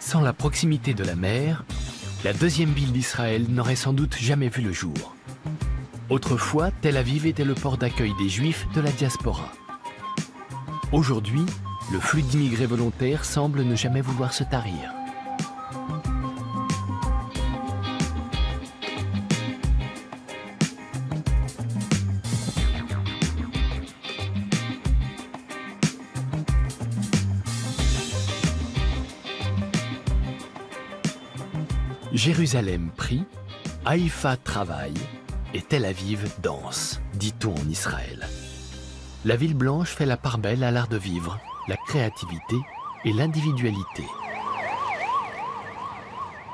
Sans la proximité de la mer, la deuxième ville d'Israël n'aurait sans doute jamais vu le jour. Autrefois, Tel Aviv était le port d'accueil des Juifs de la diaspora. Aujourd'hui, le flux d'immigrés volontaires semble ne jamais vouloir se tarir. Jérusalem prie, Haïfa travaille et Tel Aviv danse, dit-on en Israël. La ville blanche fait la part belle à l'art de vivre, la créativité et l'individualité.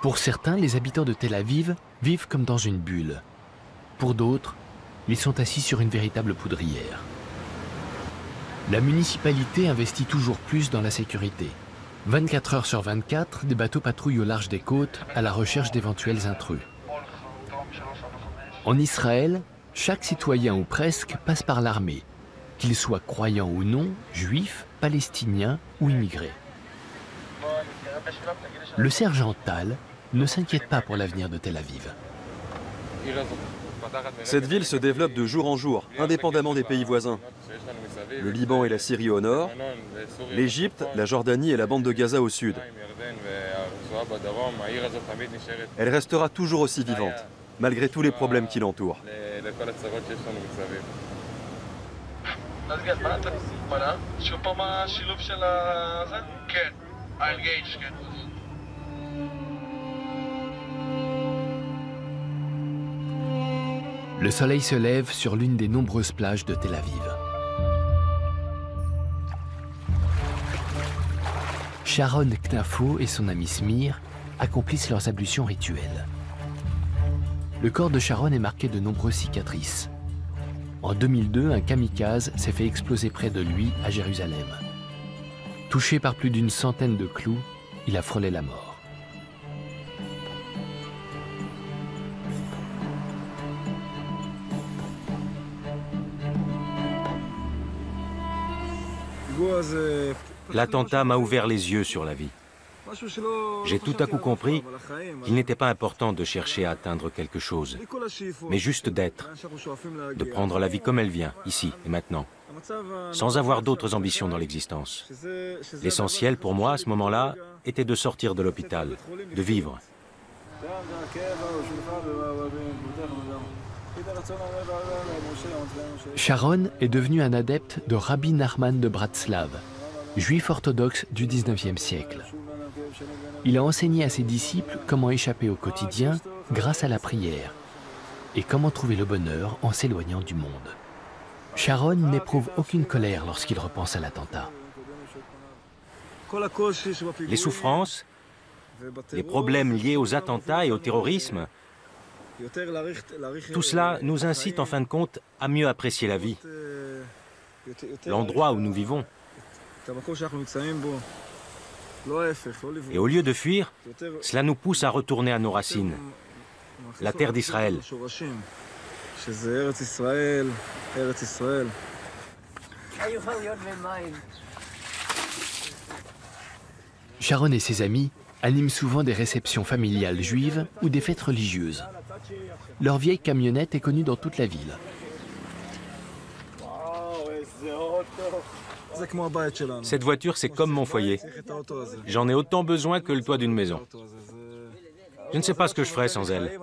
Pour certains, les habitants de Tel Aviv vivent comme dans une bulle. Pour d'autres, ils sont assis sur une véritable poudrière. La municipalité investit toujours plus dans la sécurité. 24 heures sur 24, des bateaux patrouillent au large des côtes à la recherche d'éventuels intrus. En Israël, chaque citoyen ou presque passe par l'armée, qu'il soit croyant ou non, juif, palestinien ou immigré. Le sergent Tal ne s'inquiète pas pour l'avenir de Tel Aviv. Cette ville se développe de jour en jour, indépendamment des pays voisins. Le Liban et la Syrie au nord, l'Égypte, la Jordanie et la bande de Gaza au sud. Elle restera toujours aussi vivante, malgré tous les problèmes qui l'entourent. Le soleil se lève sur l'une des nombreuses plages de Tel Aviv. Sharon Knafo et son ami Smir accomplissent leurs ablutions rituelles. Le corps de Sharon est marqué de nombreuses cicatrices. En 2002, un kamikaze s'est fait exploser près de lui à Jérusalem. Touché par plus d'une centaine de clous, il a frôlé la mort. L'attentat m'a ouvert les yeux sur la vie. J'ai tout à coup compris qu'il n'était pas important de chercher à atteindre quelque chose, mais juste d'être, de prendre la vie comme elle vient, ici et maintenant, sans avoir d'autres ambitions dans l'existence. L'essentiel pour moi à ce moment-là était de sortir de l'hôpital, de vivre. Sharon est devenu un adepte de Rabbi Nachman de Bratslav, juif orthodoxe du XIXe siècle. Il a enseigné à ses disciples comment échapper au quotidien grâce à la prière et comment trouver le bonheur en s'éloignant du monde. Sharon n'éprouve aucune colère lorsqu'il repense à l'attentat. Les souffrances, les problèmes liés aux attentats et au terrorisme, tout cela nous incite en fin de compte à mieux apprécier la vie, l'endroit où nous vivons. Et au lieu de fuir, cela nous pousse à retourner à nos racines, la terre d'Israël. Sharon et ses amis animent souvent des réceptions familiales juives ou des fêtes religieuses. Leur vieille camionnette est connue dans toute la ville. Cette voiture, c'est comme mon foyer. J'en ai autant besoin que le toit d'une maison. Je ne sais pas ce que je ferais sans elle.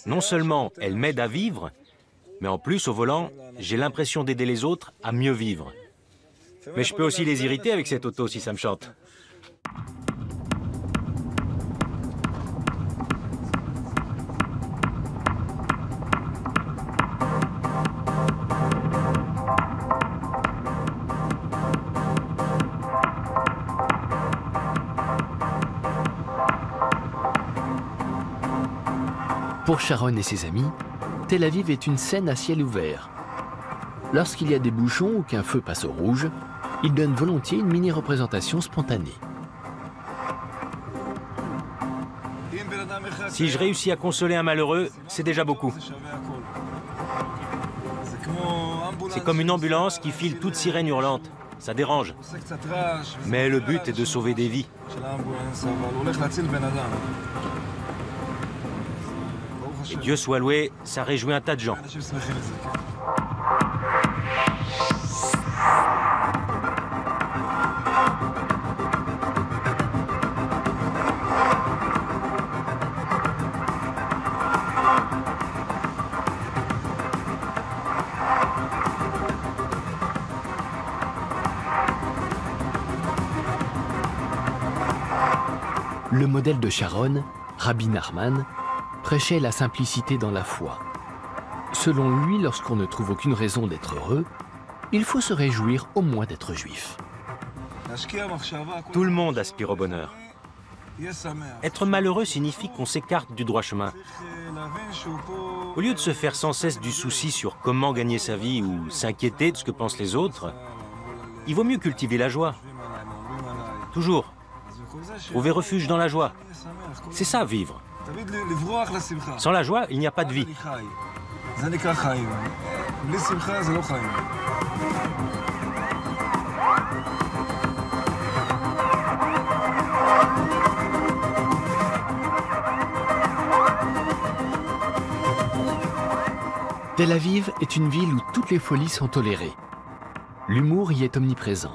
Non seulement elle m'aide à vivre, mais en plus, au volant, j'ai l'impression d'aider les autres à mieux vivre. Mais je peux aussi les irriter avec cette auto si ça me chante. Pour Sharon et ses amis, Tel Aviv est une scène à ciel ouvert. Lorsqu'il y a des bouchons ou qu'un feu passe au rouge, ils donnent volontiers une mini-représentation spontanée. Si je réussis à consoler un malheureux, c'est déjà beaucoup. C'est comme une ambulance qui file toute sirène hurlante. ça dérange. Mais le but est de sauver des vies. Et Dieu soit loué, ça réjouit un tas de gens. Le modèle de Sharon, Rabbi Nachman, prêchait la simplicité dans la foi. Selon lui, lorsqu'on ne trouve aucune raison d'être heureux, il faut se réjouir au moins d'être juif. Tout le monde aspire au bonheur. Être malheureux signifie qu'on s'écarte du droit chemin. Au lieu de se faire sans cesse du souci sur comment gagner sa vie ou s'inquiéter de ce que pensent les autres, il vaut mieux cultiver la joie. Toujours. Trouver refuge dans la joie. C'est ça, vivre. Sans la joie, il n'y a pas de vie. Tel Aviv est une ville où toutes les folies sont tolérées. L'humour y est omniprésent.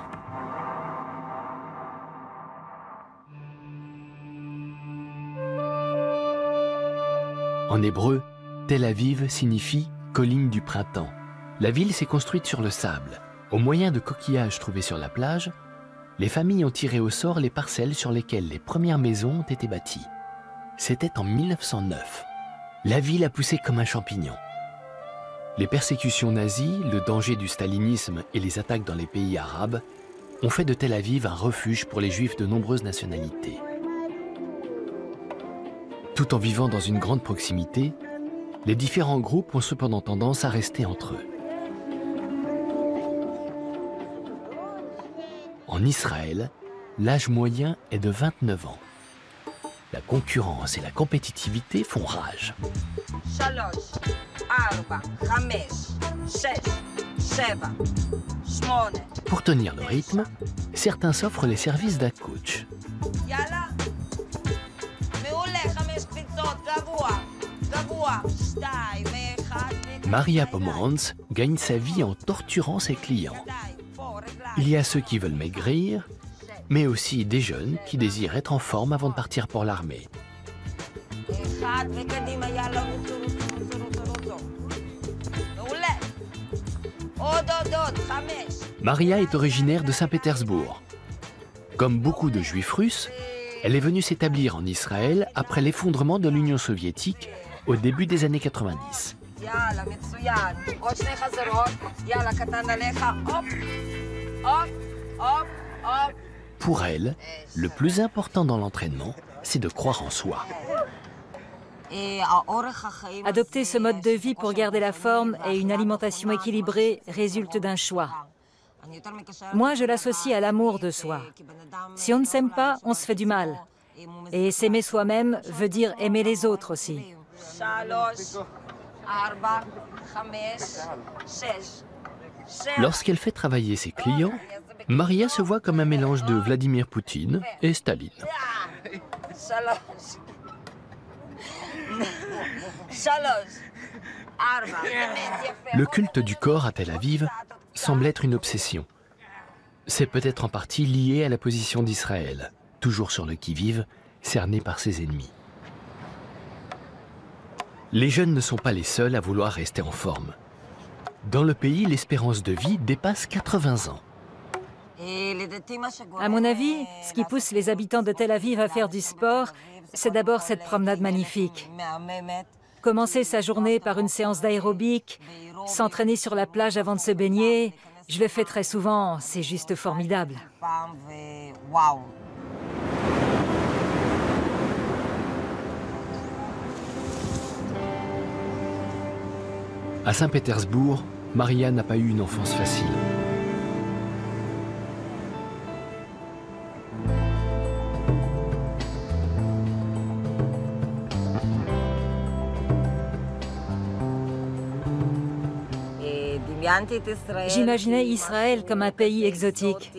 En hébreu, Tel Aviv signifie « colline du printemps ». La ville s'est construite sur le sable. Au moyen de coquillages trouvés sur la plage, les familles ont tiré au sort les parcelles sur lesquelles les premières maisons ont été bâties. C'était en 1909. La ville a poussé comme un champignon. Les persécutions nazies, le danger du stalinisme et les attaques dans les pays arabes ont fait de Tel Aviv un refuge pour les juifs de nombreuses nationalités. Tout en vivant dans une grande proximité, les différents groupes ont cependant tendance à rester entre eux. En Israël, l'âge moyen est de 29 ans. La concurrence et la compétitivité font rage. Pour tenir le rythme, certains s'offrent les services d'un coach. Maria Pomerantz gagne sa vie en torturant ses clients. Il y a ceux qui veulent maigrir, mais aussi des jeunes qui désirent être en forme avant de partir pour l'armée. Maria est originaire de Saint-Pétersbourg. Comme beaucoup de juifs russes, elle est venue s'établir en Israël après l'effondrement de l'Union soviétique au début des années 90. Pour elle, le plus important dans l'entraînement, c'est de croire en soi. Adopter ce mode de vie pour garder la forme et une alimentation équilibrée résulte d'un choix. Moi, je l'associe à l'amour de soi. Si on ne s'aime pas, on se fait du mal. Et s'aimer soi-même veut dire aimer les autres aussi. Lorsqu'elle fait travailler ses clients, Maria se voit comme un mélange de Vladimir Poutine et Staline. Le culte du corps à Tel Aviv semble être une obsession. C'est peut-être en partie lié à la position d'Israël, toujours sur le qui-vive, cerné par ses ennemis. Les jeunes ne sont pas les seuls à vouloir rester en forme. Dans le pays, l'espérance de vie dépasse 80 ans. À mon avis, ce qui pousse les habitants de Tel Aviv à faire du sport, c'est d'abord cette promenade magnifique. Commencer sa journée par une séance d'aérobic, s'entraîner sur la plage avant de se baigner, je le fais très souvent, c'est juste formidable. À Saint-Pétersbourg, Maria n'a pas eu une enfance facile. J'imaginais Israël comme un pays exotique.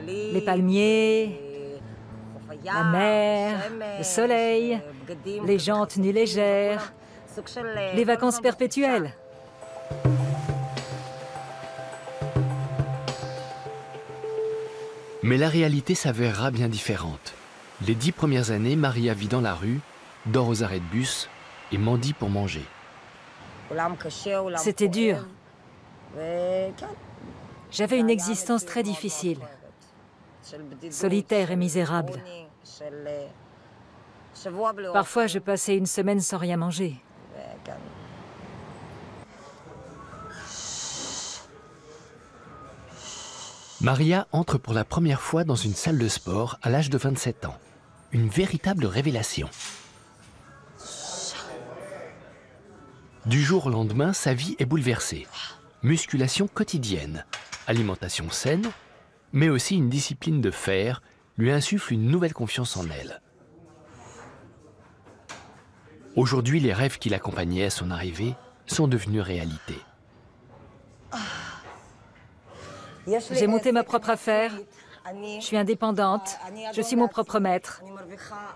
Les palmiers, la mer, le soleil, les gens en tenue légère, les vacances perpétuelles. Mais la réalité s'avérera bien différente. Les 10 premières années, Maria vit dans la rue, dort aux arrêts de bus et mendie pour manger. C'était dur. J'avais une existence très difficile, solitaire et misérable. Parfois, je passais une semaine sans rien manger. Maria entre pour la première fois dans une salle de sport à l'âge de 27 ans. Une véritable révélation. Du jour au lendemain, sa vie est bouleversée. Musculation quotidienne, alimentation saine, mais aussi une discipline de fer lui insuffle une nouvelle confiance en elle. Aujourd'hui, les rêves qui l'accompagnaient à son arrivée sont devenus réalité. J'ai monté ma propre affaire. Je suis indépendante. Je suis mon propre maître.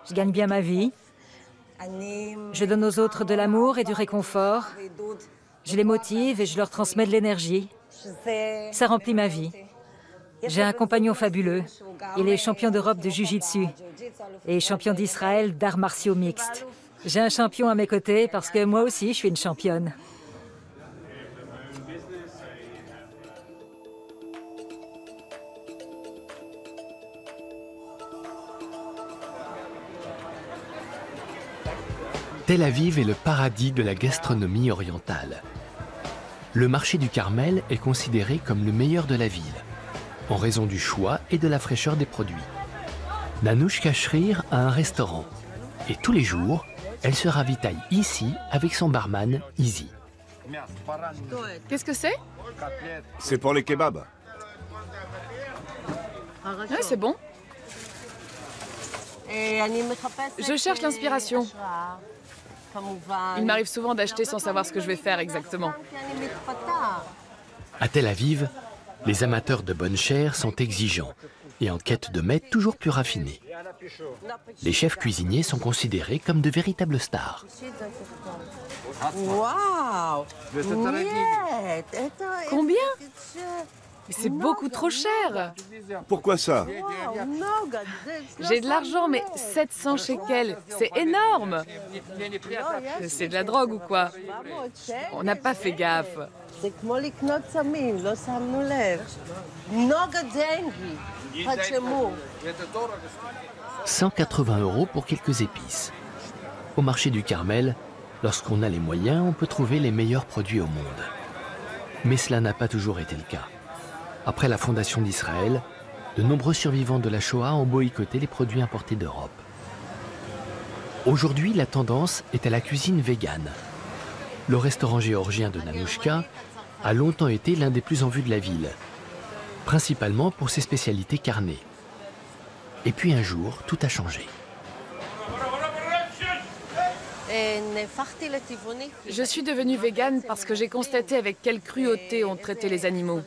Je gagne bien ma vie. Je donne aux autres de l'amour et du réconfort. Je les motive et je leur transmets de l'énergie. Ça remplit ma vie. J'ai un compagnon fabuleux. Il est champion d'Europe de Jiu-Jitsu et champion d'Israël d'arts martiaux mixtes. J'ai un champion à mes côtés parce que moi aussi, je suis une championne. Tel Aviv est le paradis de la gastronomie orientale. Le marché du Carmel est considéré comme le meilleur de la ville, en raison du choix et de la fraîcheur des produits. Nanouche Kashrir a un restaurant, et tous les jours, elle se ravitaille ici avec son barman, Izzy. Qu'est-ce que c'est? C'est pour les kebabs. Ouais, c'est bon. Je cherche l'inspiration. Il m'arrive souvent d'acheter sans savoir ce que je vais faire exactement. À Tel Aviv, les amateurs de bonne chair sont exigeants et en quête de mets toujours plus raffinés. Les chefs cuisiniers sont considérés comme de véritables stars. Wow. Combien? Mais c'est beaucoup trop cher. Pourquoi ça? J'ai de l'argent, mais 700 shekels, c'est énorme. C'est de la drogue ou quoi? On n'a pas fait gaffe. 180 € pour quelques épices. Au marché du Carmel, lorsqu'on a les moyens, on peut trouver les meilleurs produits au monde. Mais cela n'a pas toujours été le cas. Après la fondation d'Israël, de nombreux survivants de la Shoah ont boycotté les produits importés d'Europe. Aujourd'hui, la tendance est à la cuisine végane. Le restaurant géorgien de Nanouchka a longtemps été l'un des plus en vue de la ville, principalement pour ses spécialités carnées. Et puis un jour, tout a changé. Je suis devenue végane parce que j'ai constaté avec quelle cruauté on traitait les animaux.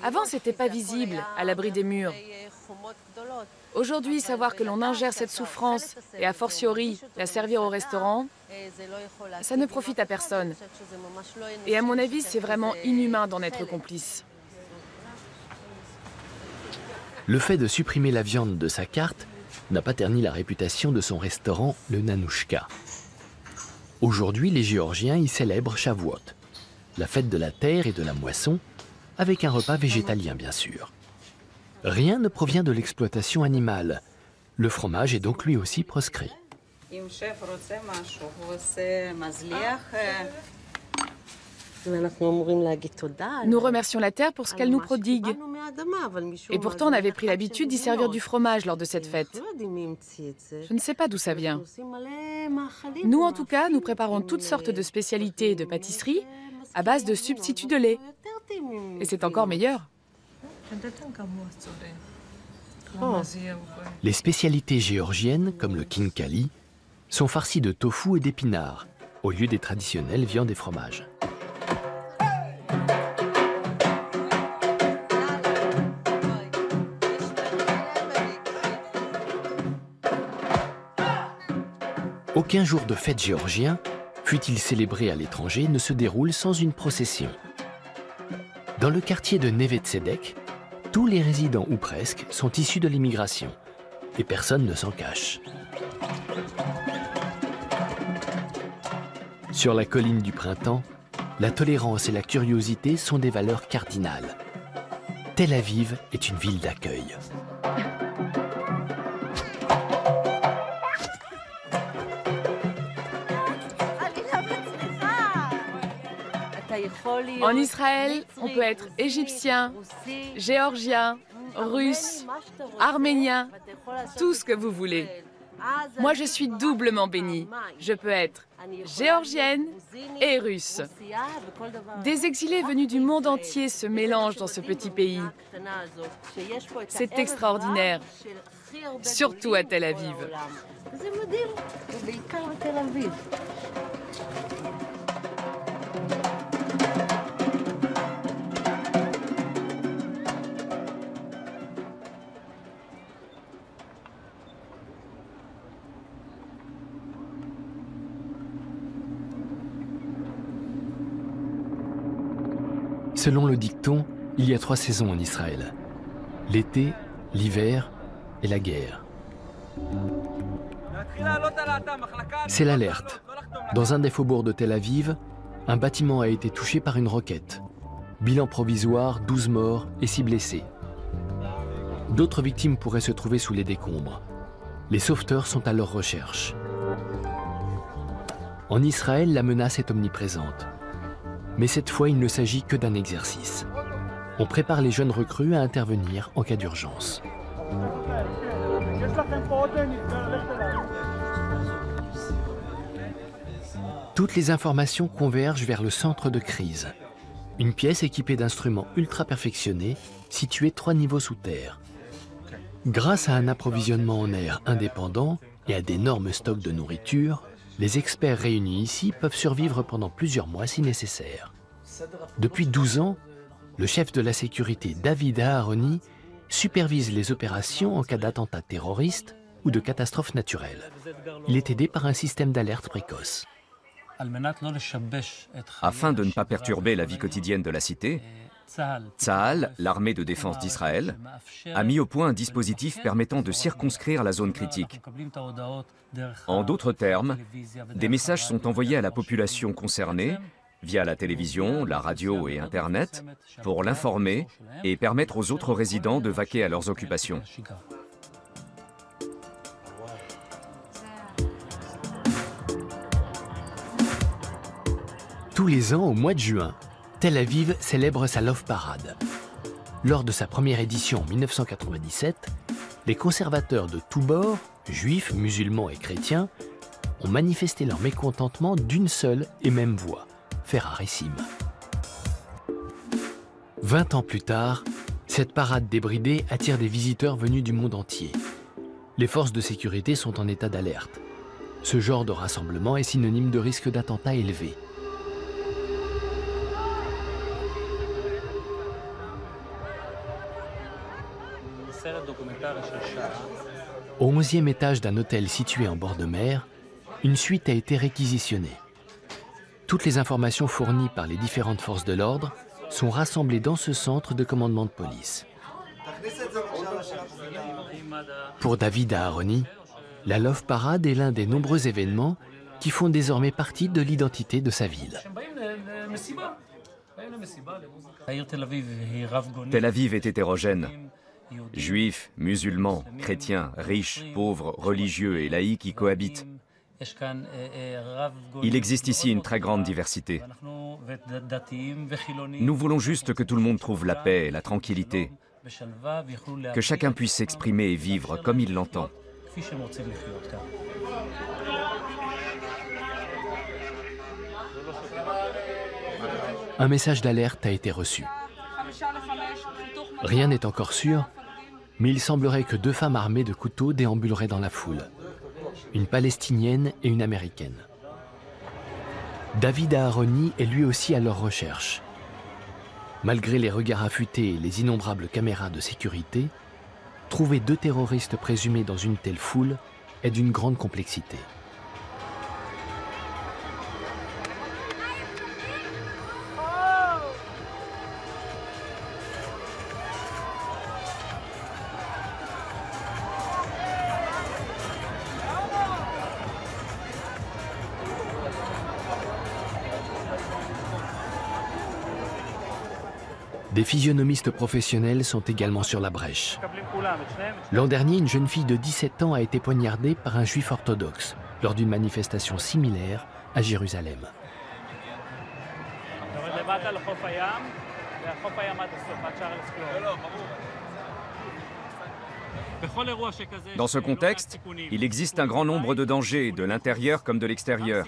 Avant, c'était pas visible, à l'abri des murs. Aujourd'hui, savoir que l'on ingère cette souffrance et a fortiori la servir au restaurant, ça ne profite à personne. Et à mon avis, c'est vraiment inhumain d'en être complice. Le fait de supprimer la viande de sa carte n'a pas terni la réputation de son restaurant, le Nanouchka. Aujourd'hui, les Géorgiens y célèbrent Shavuot, la fête de la terre et de la moisson, avec un repas végétalien bien sûr. Rien ne provient de l'exploitation animale. Le fromage est donc lui aussi proscrit. Nous remercions la terre pour ce qu'elle nous prodigue. Et pourtant, on avait pris l'habitude d'y servir du fromage lors de cette fête. Je ne sais pas d'où ça vient. Nous, en tout cas, nous préparons toutes sortes de spécialités et de pâtisseries à base de substituts de lait. Et c'est encore meilleur. Les spécialités géorgiennes, comme le khinkali, sont farcies de tofu et d'épinards, au lieu des traditionnelles viandes et fromages. Aucun jour de fête géorgien, fût-il célébré à l'étranger, ne se déroule sans une procession. Dans le quartier de Neve Tzedek, tous les résidents ou presque sont issus de l'immigration et personne ne s'en cache. Sur la colline du printemps, la tolérance et la curiosité sont des valeurs cardinales. Tel Aviv est une ville d'accueil. En Israël, on peut être égyptien, géorgien, russe, arménien, tout ce que vous voulez. Moi, je suis doublement bénie. Je peux être géorgienne et russe. Des exilés venus du monde entier se mélangent dans ce petit pays. C'est extraordinaire, surtout à Tel Aviv. Selon le dicton, il y a 3 saisons en Israël. L'été, l'hiver et la guerre. C'est l'alerte. Dans un des faubourgs de Tel Aviv, un bâtiment a été touché par une roquette. Bilan provisoire, 12 morts et 6 blessés. D'autres victimes pourraient se trouver sous les décombres. Les sauveteurs sont à leur recherche. En Israël, la menace est omniprésente. Mais cette fois, il ne s'agit que d'un exercice. On prépare les jeunes recrues à intervenir en cas d'urgence. Toutes les informations convergent vers le centre de crise. Une pièce équipée d'instruments ultra perfectionnés, située 3 niveaux sous terre. Grâce à un approvisionnement en air indépendant et à d'énormes stocks de nourriture, les experts réunis ici peuvent survivre pendant plusieurs mois si nécessaire. Depuis 12 ans, le chef de la sécurité David Aharoni supervise les opérations en cas d'attentat terroriste ou de catastrophe naturelle. Il est aidé par un système d'alerte précoce. Afin de ne pas perturber la vie quotidienne de la cité, Tsahal, l'armée de défense d'Israël, a mis au point un dispositif permettant de circonscrire la zone critique. En d'autres termes, des messages sont envoyés à la population concernée via la télévision, la radio et Internet pour l'informer et permettre aux autres résidents de vaquer à leurs occupations. Tous les ans, au mois de juin, Tel Aviv célèbre sa Love Parade. Lors de sa première édition en 1997, les conservateurs de tous bords, juifs, musulmans et chrétiens, ont manifesté leur mécontentement d'une seule et même voix, faire Harissim. 20 ans plus tard, cette parade débridée attire des visiteurs venus du monde entier. Les forces de sécurité sont en état d'alerte. Ce genre de rassemblement est synonyme de risque d'attentat élevé. 11e étage d'un hôtel situé en bord de mer, une suite a été réquisitionnée. Toutes les informations fournies par les différentes forces de l'ordre sont rassemblées dans ce centre de commandement de police. Pour David Aharoni, la Love Parade est l'un des nombreux événements qui font désormais partie de l'identité de sa ville. Tel Aviv est hétérogène. Juifs, musulmans, chrétiens, riches, pauvres, religieux et laïcs y cohabitent. Il existe ici une très grande diversité. Nous voulons juste que tout le monde trouve la paix et la tranquillité, que chacun puisse s'exprimer et vivre comme il l'entend. Un message d'alerte a été reçu. Rien n'est encore sûr, mais il semblerait que 2 femmes armées de couteaux déambuleraient dans la foule. Une Palestinienne et une Américaine. David Aharoni est lui aussi à leur recherche. Malgré les regards affûtés et les innombrables caméras de sécurité, trouver 2 terroristes présumés dans une telle foule est d'une grande complexité. Des physionomistes professionnels sont également sur la brèche. L'an dernier, une jeune fille de 17 ans a été poignardée par un juif orthodoxe lors d'une manifestation similaire à Jérusalem. Dans ce contexte, il existe un grand nombre de dangers, de l'intérieur comme de l'extérieur.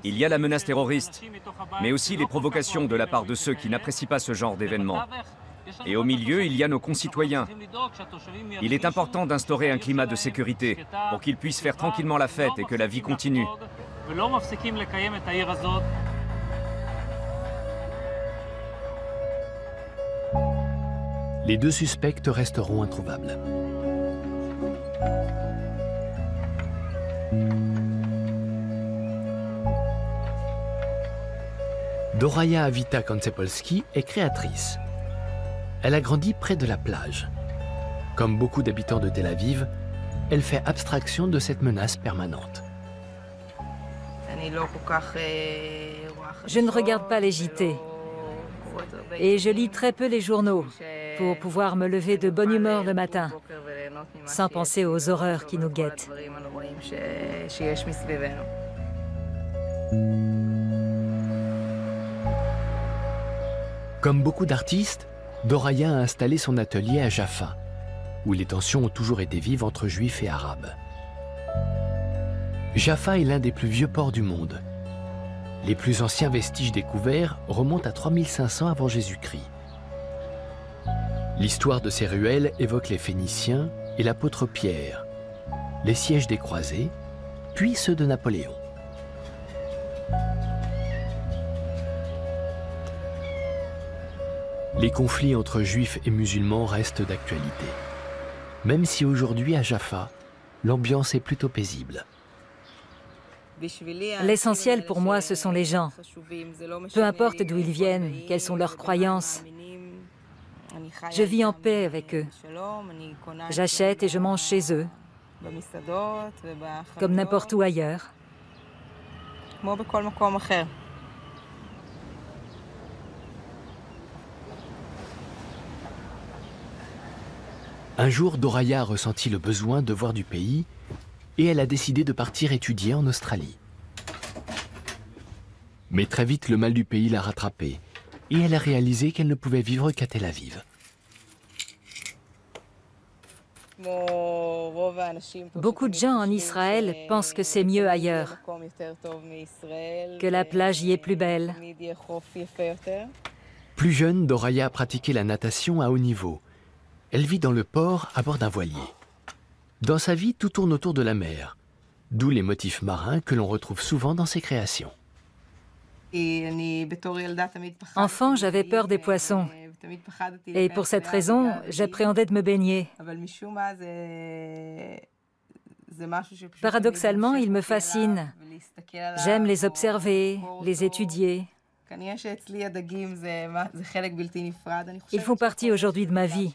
Il y a la menace terroriste, mais aussi les provocations de la part de ceux qui n'apprécient pas ce genre d'événements. Et au milieu, il y a nos concitoyens. Il est important d'instaurer un climat de sécurité pour qu'ils puissent faire tranquillement la fête et que la vie continue. Les deux suspects resteront introuvables. Doraya Avita Kontsepolski est créatrice. Elle a grandi près de la plage. Comme beaucoup d'habitants de Tel Aviv, elle fait abstraction de cette menace permanente. Je ne regarde pas les JT. Et je lis très peu les journaux pour pouvoir me lever de bonne humeur le matin, sans penser aux horreurs qui nous guettent. Comme beaucoup d'artistes, Doraya a installé son atelier à Jaffa, où les tensions ont toujours été vives entre juifs et arabes. Jaffa est l'un des plus vieux ports du monde. Les plus anciens vestiges découverts remontent à 3500 avant Jésus-Christ. L'histoire de ces ruelles évoque les Phéniciens et l'apôtre Pierre, les sièges des croisés, puis ceux de Napoléon. Les conflits entre juifs et musulmans restent d'actualité, même si aujourd'hui à Jaffa, l'ambiance est plutôt paisible. L'essentiel pour moi, ce sont les gens. Peu importe d'où ils viennent, quelles sont leurs croyances. Je vis en paix avec eux. J'achète et je mange chez eux, comme n'importe où ailleurs. Un jour, Doraya a ressenti le besoin de voir du pays et elle a décidé de partir étudier en Australie. Mais très vite, le mal du pays l'a rattrapée et elle a réalisé qu'elle ne pouvait vivre qu'à Tel Aviv. Beaucoup de gens en Israël pensent que c'est mieux ailleurs, que la plage y est plus belle. Plus jeune, Doraya a pratiqué la natation à haut niveau. Elle vit dans le port à bord d'un voilier. Dans sa vie, tout tourne autour de la mer, d'où les motifs marins que l'on retrouve souvent dans ses créations. Enfant, j'avais peur des poissons. Et pour cette raison, j'appréhendais de me baigner. Paradoxalement, ils me fascinent. J'aime les observer, les étudier. Ils font partie aujourd'hui de ma vie.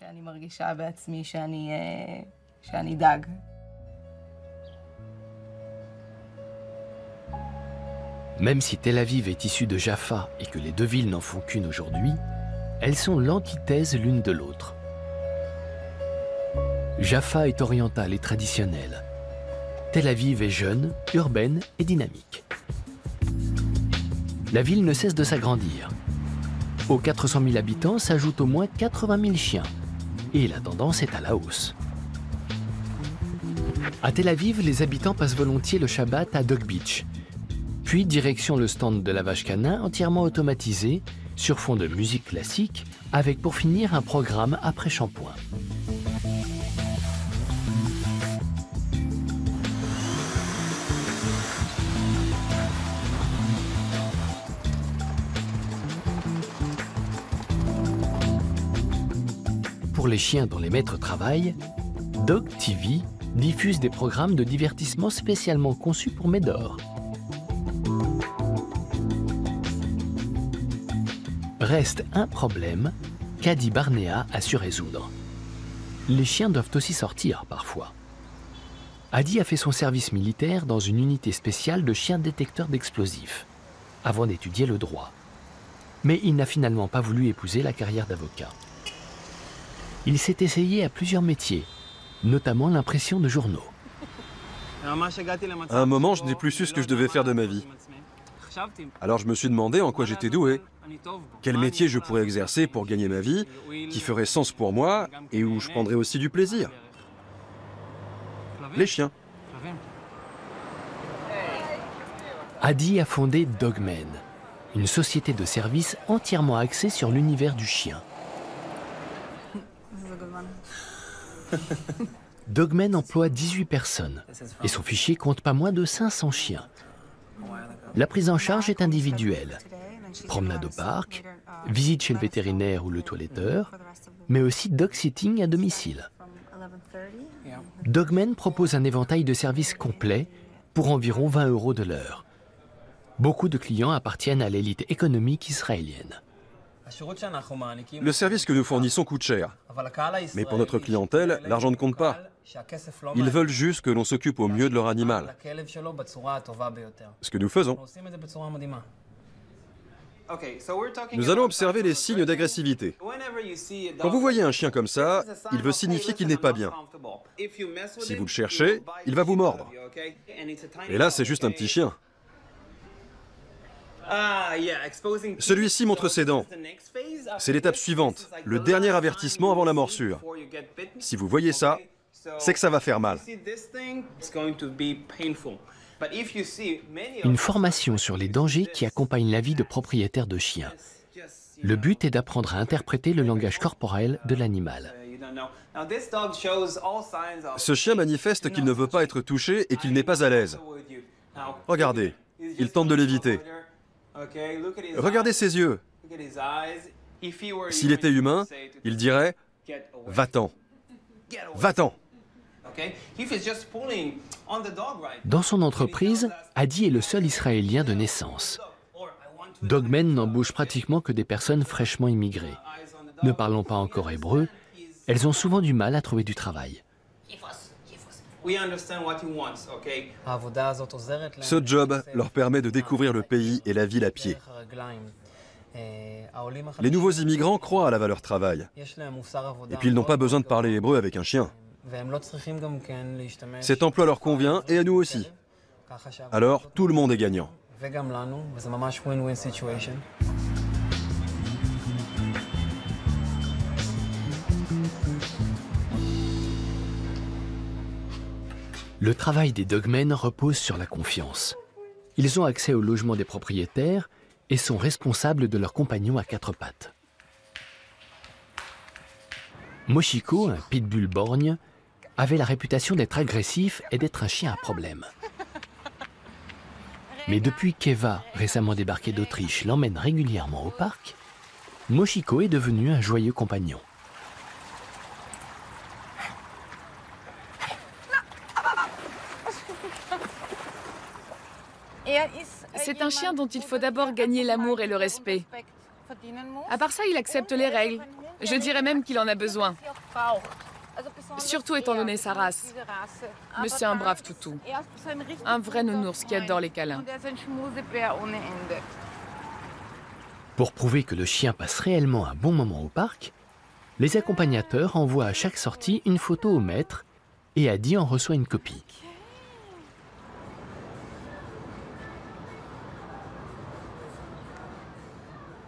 Même si Tel Aviv est issue de Jaffa et que les deux villes n'en font qu'une aujourd'hui, elles sont l'antithèse l'une de l'autre. Jaffa est orientale et traditionnelle. Tel Aviv est jeune, urbaine et dynamique. La ville ne cesse de s'agrandir. Aux 400 000 habitants s'ajoutent au moins 80 000 chiens. Et la tendance est à la hausse. À Tel Aviv, les habitants passent volontiers le Shabbat à Dog Beach. Puis direction le stand de lavage canin entièrement automatisé, sur fond de musique classique, avec pour finir un programme après shampoing. Pour les chiens dont les maîtres travaillent, Dog TV diffuse des programmes de divertissement spécialement conçus pour Médor. Reste un problème qu'Adi Barnea a su résoudre. Les chiens doivent aussi sortir parfois. Adi a fait son service militaire dans une unité spéciale de chiens détecteurs d'explosifs, avant d'étudier le droit. Mais il n'a finalement pas voulu épouser la carrière d'avocat. Il s'est essayé à plusieurs métiers, notamment l'impression de journaux. À un moment, je n'ai plus su ce que je devais faire de ma vie. Alors je me suis demandé en quoi j'étais doué. Quel métier je pourrais exercer pour gagner ma vie, qui ferait sens pour moi et où je prendrais aussi du plaisir. Les chiens. Adi a fondé Dogmen, une société de services entièrement axée sur l'univers du chien. Dogmen emploie 18 personnes et son fichier compte pas moins de 500 chiens. La prise en charge est individuelle. Promenade au parc, visite chez le vétérinaire ou le toiletteur, mais aussi dog-sitting à domicile. Dogmen propose un éventail de services complets pour environ 20 € de l'heure. Beaucoup de clients appartiennent à l'élite économique israélienne. Le service que nous fournissons coûte cher. Mais pour notre clientèle, l'argent ne compte pas. Ils veulent juste que l'on s'occupe au mieux de leur animal. Ce que nous faisons. Nous allons observer les signes d'agressivité. Quand vous voyez un chien comme ça, il veut signifier qu'il n'est pas bien. Si vous le cherchez, il va vous mordre. Et là, c'est juste un petit chien. Celui-ci montre ses dents. C'est l'étape suivante, le dernier avertissement avant la morsure. Si vous voyez ça, c'est que ça va faire mal. Une formation sur les dangers qui accompagne la vie de propriétaires de chiens. Le but est d'apprendre à interpréter le langage corporel de l'animal. Ce chien manifeste qu'il ne veut pas être touché et qu'il n'est pas à l'aise. Regardez, il tente de l'éviter. Regardez ses yeux. S'il était humain, il dirait « Va-t'en, va-t'en ». Dans son entreprise, Adi est le seul Israélien de naissance. Dogmen n'embauche pratiquement que des personnes fraîchement immigrées. Ne parlant pas encore hébreu, elles ont souvent du mal à trouver du travail. Ce job leur permet de découvrir le pays et la ville à pied. Les nouveaux immigrants croient à la valeur travail. Et puis ils n'ont pas besoin de parler hébreu avec un chien. Cet emploi leur convient et à nous aussi. Alors tout le monde est gagnant. Le travail des dogmen repose sur la confiance. Ils ont accès au logement des propriétaires et sont responsables de leurs compagnons à quatre pattes. Moshiko, un pitbull borgne, avait la réputation d'être agressif et d'être un chien à problème. Mais depuis qu'Eva, récemment débarquée d'Autriche, l'emmène régulièrement au parc, Moshiko est devenu un joyeux compagnon. C'est un chien dont il faut d'abord gagner l'amour et le respect. À part ça, il accepte les règles. Je dirais même qu'il en a besoin. Surtout étant donné sa race. Mais c'est un brave toutou. Un vrai nounours qui adore les câlins. Pour prouver que le chien passe réellement un bon moment au parc, les accompagnateurs envoient à chaque sortie une photo au maître et Adi en reçoit une copie.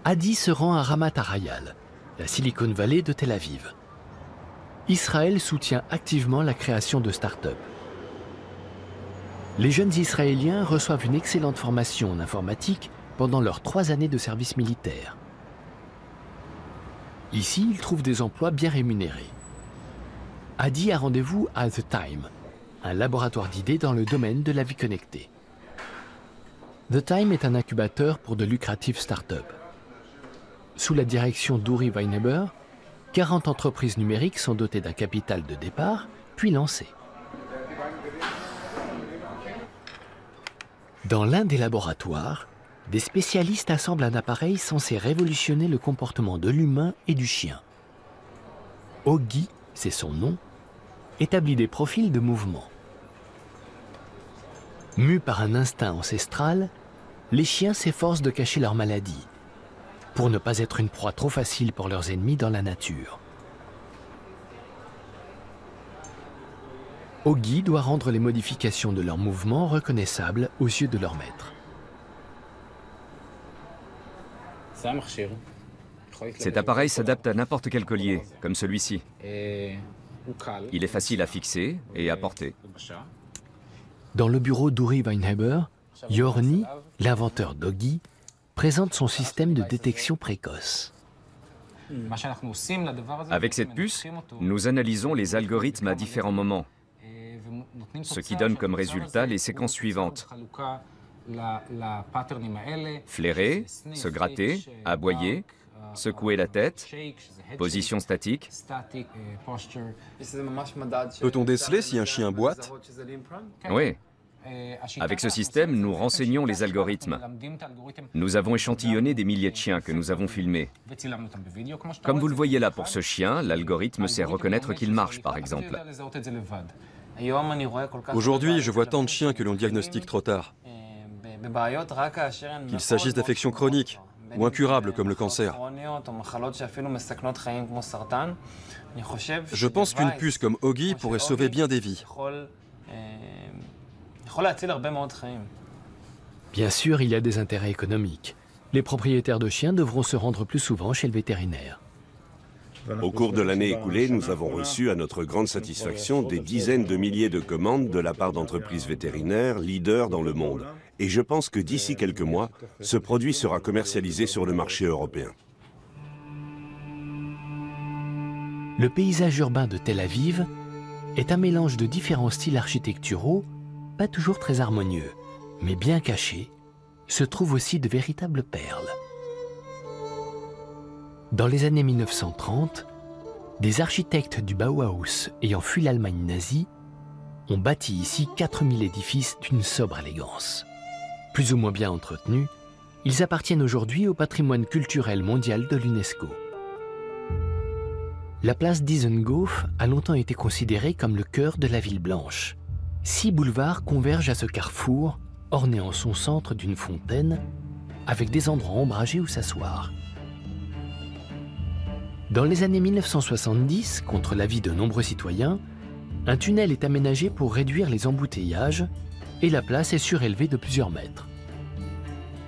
Adi se rend à Ramat HaRayal, la Silicon Valley de Tel Aviv. Israël soutient activement la création de start-up. Les jeunes Israéliens reçoivent une excellente formation en informatique pendant leurs 3 années de service militaire. Ici, ils trouvent des emplois bien rémunérés. Adi a rendez-vous à The Time, un laboratoire d'idées dans le domaine de la vie connectée. The Time est un incubateur pour de lucratives start-up. Sous la direction d'Uri Weinheber, 40 entreprises numériques sont dotées d'un capital de départ, puis lancées. Dans l'un des laboratoires, des spécialistes assemblent un appareil censé révolutionner le comportement de l'humain et du chien. Ogi, c'est son nom, établit des profils de mouvement. Mus par un instinct ancestral, les chiens s'efforcent de cacher leur maladie. pour ne pas être une proie trop facile pour leurs ennemis dans la nature. Ogi doit rendre les modifications de leurs mouvements reconnaissables aux yeux de leur maître. Cet appareil s'adapte à n'importe quel collier, comme celui-ci. Il est facile à fixer et à porter. Dans le bureau d'Uri Weinheber, Yorni, l'inventeur d'Ogi, présente son système de détection précoce. Avec cette puce, nous analysons les algorithmes à différents moments, ce qui donne comme résultat les séquences suivantes. Flairer, se gratter, aboyer, secouer la tête, position statique. Peut-on déceler si un chien boite? Oui. Avec ce système, nous renseignons les algorithmes. Nous avons échantillonné des milliers de chiens que nous avons filmés. Comme vous le voyez là pour ce chien, l'algorithme sait reconnaître qu'il marche, par exemple. Aujourd'hui, je vois tant de chiens que l'on diagnostique trop tard. Qu'il s'agisse d'affections chroniques ou incurables comme le cancer. Je pense qu'une puce comme Ogi pourrait sauver bien des vies. Bien sûr, il y a des intérêts économiques. Les propriétaires de chiens devront se rendre plus souvent chez le vétérinaire. Au cours de l'année écoulée, nous avons reçu à notre grande satisfaction des dizaines de milliers de commandes de la part d'entreprises vétérinaires leaders dans le monde. Et je pense que d'ici quelques mois, ce produit sera commercialisé sur le marché européen. Le paysage urbain de Tel Aviv est un mélange de différents styles architecturaux, pas toujours très harmonieux, mais bien cachés, se trouvent aussi de véritables perles. Dans les années 1930, des architectes du Bauhaus ayant fui l'Allemagne nazie ont bâti ici 4000 édifices d'une sobre élégance. Plus ou moins bien entretenus, ils appartiennent aujourd'hui au patrimoine culturel mondial de l'UNESCO. La place Dizengoff a longtemps été considérée comme le cœur de la ville blanche. 6 boulevards convergent à ce carrefour, orné en son centre d'une fontaine, avec des endroits ombragés où s'asseoir. Dans les années 1970, contre l'avis de nombreux citoyens, un tunnel est aménagé pour réduire les embouteillages et la place est surélevée de plusieurs mètres.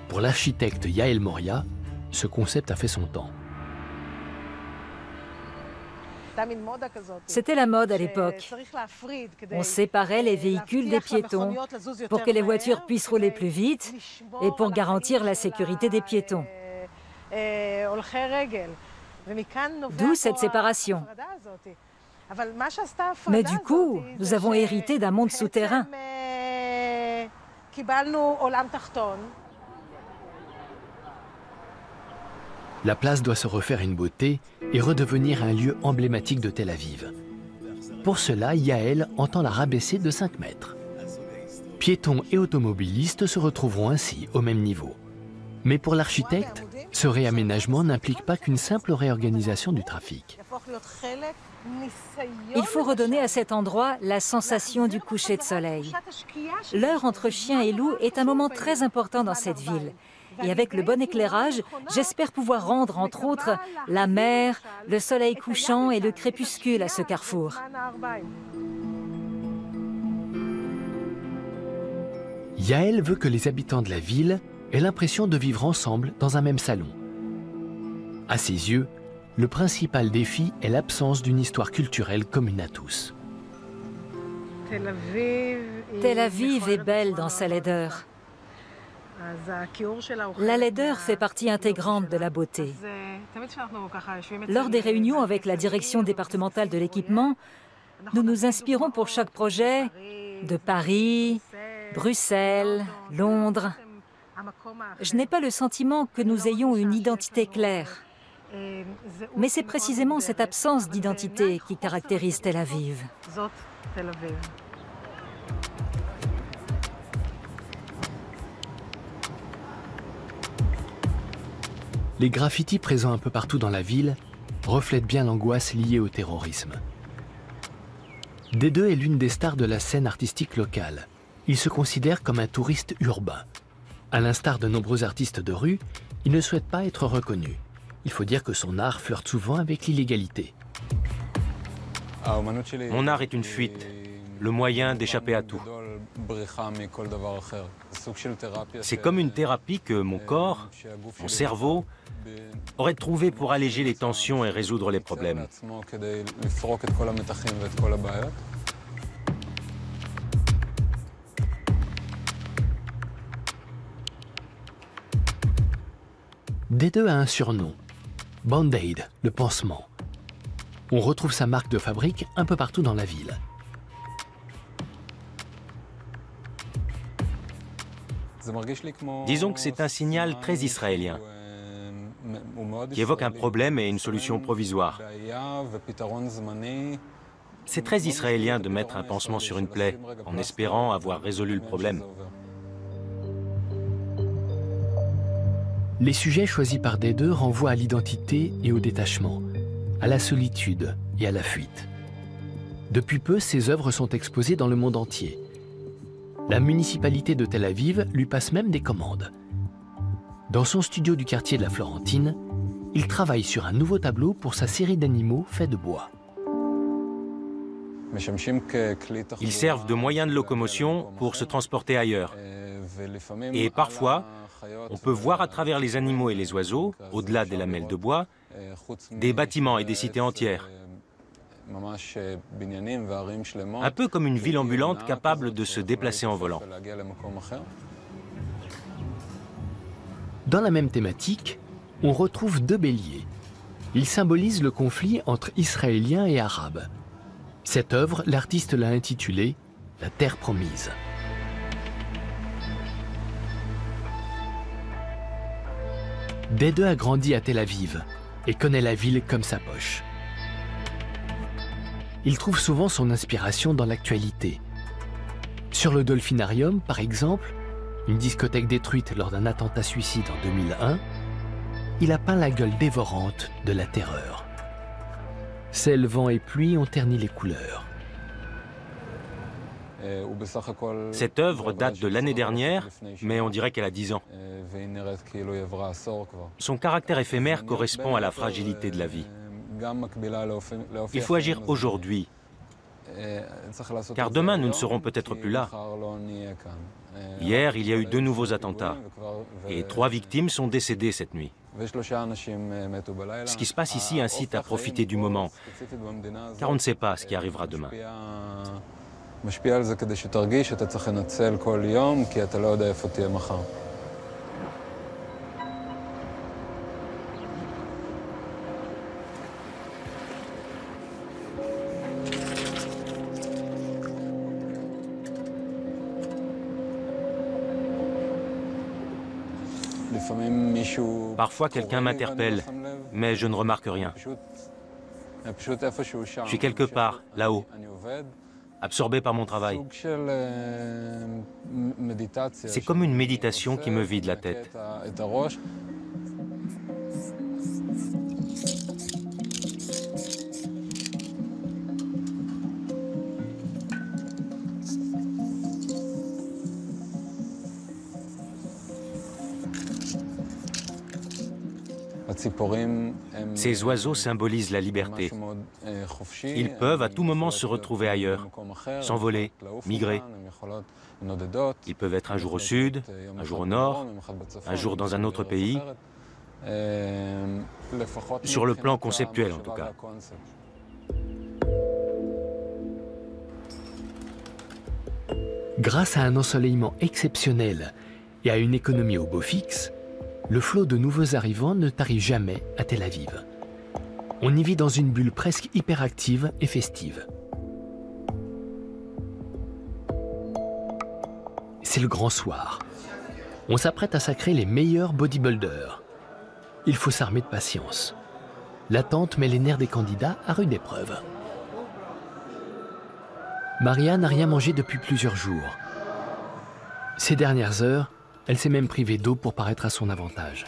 Pour l'architecte Yael Moria, ce concept a fait son temps. C'était la mode à l'époque. On séparait les véhicules des piétons pour que les voitures puissent rouler plus vite et pour garantir la sécurité des piétons. D'où cette séparation. Mais du coup, nous avons hérité d'un monde souterrain. La place doit se refaire une beauté et redevenir un lieu emblématique de Tel Aviv. Pour cela, Yael entend la rabaisser de 5 mètres. Piétons et automobilistes se retrouveront ainsi au même niveau. Mais pour l'architecte, ce réaménagement n'implique pas qu'une simple réorganisation du trafic. Il faut redonner à cet endroit la sensation du coucher de soleil. L'heure entre chien et loup est un moment très important dans cette ville. Et avec le bon éclairage, j'espère pouvoir rendre, entre autres, la mer, le soleil couchant et le crépuscule à ce carrefour. Yael veut que les habitants de la ville aient l'impression de vivre ensemble dans un même salon. À ses yeux, le principal défi est l'absence d'une histoire culturelle commune à tous. Tel Aviv est belle dans sa laideur. La laideur fait partie intégrante de la beauté. Lors des réunions avec la direction départementale de l'équipement, nous nous inspirons pour chaque projet de Paris, Bruxelles, Londres. Je n'ai pas le sentiment que nous ayons une identité claire. Mais c'est précisément cette absence d'identité qui caractérise Tel Aviv. Les graffitis présents un peu partout dans la ville reflètent bien l'angoisse liée au terrorisme. Dédé est l'une des stars de la scène artistique locale. Il se considère comme un touriste urbain. À l'instar de nombreux artistes de rue, il ne souhaite pas être reconnu. Il faut dire que son art flirte souvent avec l'illégalité. Mon art est une fuite, le moyen d'échapper à tout. C'est comme une thérapie que mon corps, mon cerveau, aurait trouvé pour alléger les tensions et résoudre les problèmes. D2 a un surnom, Band-Aid, le pansement. On retrouve sa marque de fabrique un peu partout dans la ville. Disons que c'est un signal très israélien, qui évoque un problème et une solution provisoire. C'est très israélien de mettre un pansement sur une plaie, en espérant avoir résolu le problème. Les sujets choisis par D2 renvoient à l'identité et au détachement, à la solitude et à la fuite. Depuis peu, ses œuvres sont exposées dans le monde entier. La municipalité de Tel Aviv lui passe même des commandes. Dans son studio du quartier de la Florentine, il travaille sur un nouveau tableau pour sa série d'animaux faits de bois. Ils servent de moyen de locomotion pour se transporter ailleurs. Et parfois, on peut voir à travers les animaux et les oiseaux, au-delà des lamelles de bois, des bâtiments et des cités entières. Un peu comme une ville ambulante capable de se déplacer en volant. Dans la même thématique, on retrouve deux béliers. Ils symbolisent le conflit entre Israéliens et Arabes. Cette œuvre, l'artiste l'a intitulée « La Terre promise ». D2 a grandi à Tel Aviv et connaît la ville comme sa poche. Il trouve souvent son inspiration dans l'actualité. Sur le Dolphinarium, par exemple, une discothèque détruite lors d'un attentat suicide en 2001, il a peint la gueule dévorante de la terreur. Sel, vent et pluie ont terni les couleurs. Cette œuvre date de l'année dernière, mais on dirait qu'elle a 10 ans. Son caractère éphémère correspond à la fragilité de la vie. Il faut agir aujourd'hui, car demain nous ne serons peut-être plus là. Hier, il y a eu 2 nouveaux attentats, et 3 victimes sont décédées cette nuit. Ce qui se passe ici incite à profiter du moment, car on ne sait pas ce qui arrivera demain. משפיע על זה כדי שתרגיש שאתה צריך לנצל כל יום, כי אתה לא יודע איפה תהיה מחר. Parfois, quelqu'un m'interpelle, mais je ne remarque rien. Je suis quelque part, là-haut, absorbé par mon travail. C'est comme une méditation qui me vide la tête. Ces oiseaux symbolisent la liberté. Ils peuvent à tout moment se retrouver ailleurs, s'envoler, migrer. Ils peuvent être un jour au sud, un jour au nord, un jour dans un autre pays. Sur le plan conceptuel en tout cas. Grâce à un ensoleillement exceptionnel et à une économie au beau fixe, le flot de nouveaux arrivants ne tarit jamais à Tel Aviv. On y vit dans une bulle presque hyperactive et festive. C'est le grand soir. On s'apprête à sacrer les meilleurs bodybuilders. Il faut s'armer de patience. L'attente met les nerfs des candidats à rude épreuve. Maria n'a rien mangé depuis plusieurs jours. Ces dernières heures, elle s'est même privée d'eau pour paraître à son avantage.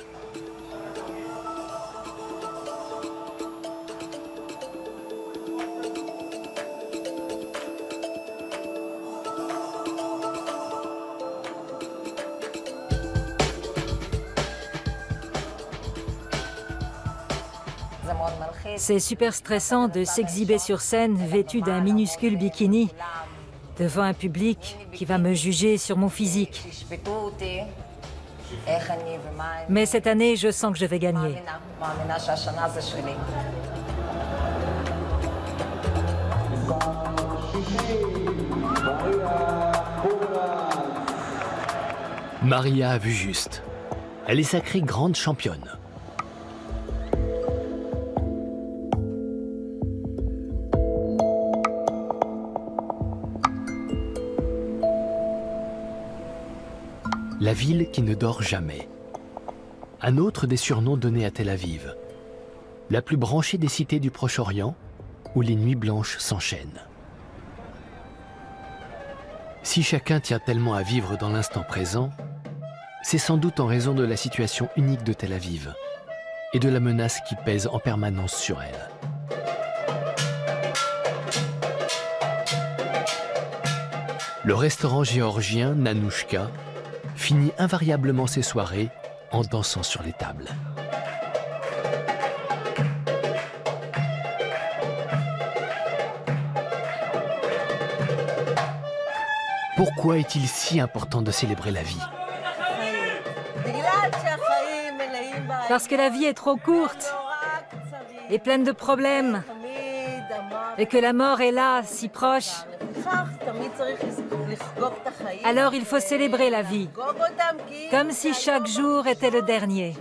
C'est super stressant de s'exhiber sur scène vêtu d'un minuscule bikini devant un public qui va me juger sur mon physique. Mais cette année, je sens que je vais gagner. Maria a vu juste. Elle est sacrée grande championne. La ville qui ne dort jamais. Un autre des surnoms donnés à Tel Aviv. La plus branchée des cités du Proche-Orient, où les nuits blanches s'enchaînent. Si chacun tient tellement à vivre dans l'instant présent, c'est sans doute en raison de la situation unique de Tel Aviv et de la menace qui pèse en permanence sur elle. Le restaurant géorgien Nanouchka finit invariablement ses soirées en dansant sur les tables. Pourquoi est-il si important de célébrer la vie? Parce que la vie est trop courte et pleine de problèmes, et que la mort est là, si proche. Alors il faut célébrer la vie, comme si chaque jour était le dernier.